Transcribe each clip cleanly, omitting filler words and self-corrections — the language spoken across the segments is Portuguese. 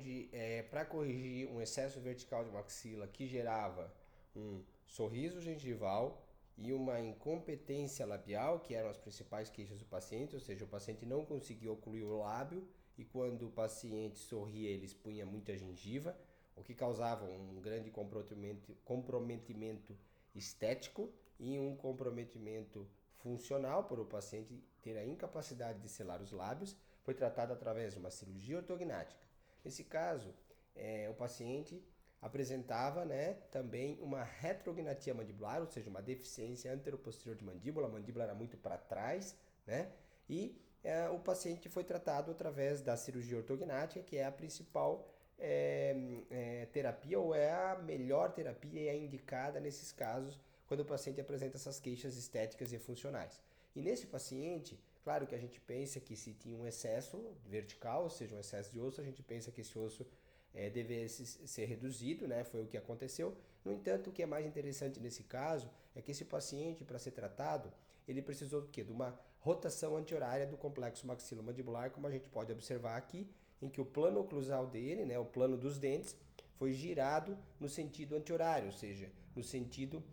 onde para corrigir um excesso vertical de maxila que gerava um sorriso gengival e uma incompetência labial, que eram as principais queixas do paciente, ou seja, o paciente não conseguia ocluir o lábio e quando o paciente sorria ele expunha muita gengiva, o que causava um grande comprometimento estético e um comprometimento funcional por o paciente ter a incapacidade de selar os lábios. Foi tratado através de uma cirurgia ortognática. Nesse caso, o paciente apresentava, também uma retrognatia mandibular, ou seja, uma deficiência anteroposterior de mandíbula, a mandíbula era muito para trás, e o paciente foi tratado através da cirurgia ortognática, que é a principal terapia, ou é a melhor terapia e é indicada nesses casos, quando o paciente apresenta essas queixas estéticas e funcionais. E nesse paciente, claro que a gente pensa que se tinha um excesso vertical, ou seja, um excesso de osso, a gente pensa que esse osso devesse ser reduzido, foi o que aconteceu. No entanto, o que é mais interessante nesse caso é que esse paciente, para ser tratado, ele precisou do quê? De uma rotação anti-horária do complexo maxilomandibular, como a gente pode observar aqui, em que o plano oclusal dele, o plano dos dentes, foi girado no sentido anti-horário, ou seja, no sentido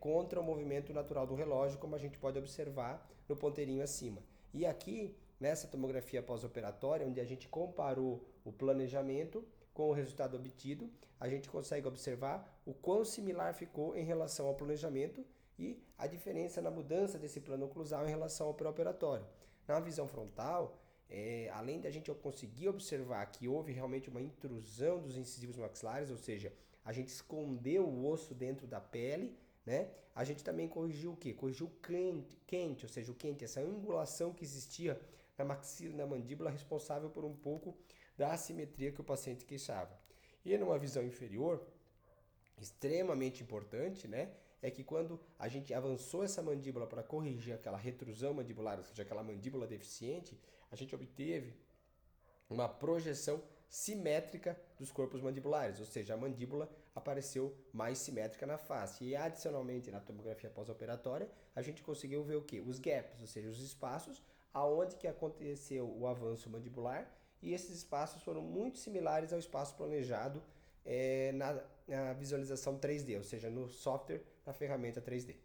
contra o movimento natural do relógio, como a gente pode observar no ponteirinho acima. E aqui, nessa tomografia pós-operatória, onde a gente comparou o planejamento com o resultado obtido, a gente consegue observar o quão similar ficou em relação ao planejamento e a diferença na mudança desse plano oclusal em relação ao pré-operatório. Na visão frontal, além da gente conseguir observar que houve realmente uma intrusão dos incisivos maxilares, ou seja, a gente escondeu o osso dentro da pele, a gente também corrigiu o quê? Corrigiu o quente, ou seja, o quente, essa angulação que existia na maxila e na mandíbula, responsável por um pouco da assimetria que o paciente queixava. E numa visão inferior, extremamente importante, é que quando a gente avançou essa mandíbula para corrigir aquela retrusão mandibular, ou seja, aquela mandíbula deficiente, a gente obteve uma projeção simétrica dos corpos mandibulares, ou seja, a mandíbula apareceu mais simétrica na face. E adicionalmente na tomografia pós-operatória, a gente conseguiu ver o quê? Os gaps, ou seja, os espaços aonde que aconteceu o avanço mandibular, e esses espaços foram muito similares ao espaço planejado na visualização 3D, ou seja, no software da ferramenta 3D.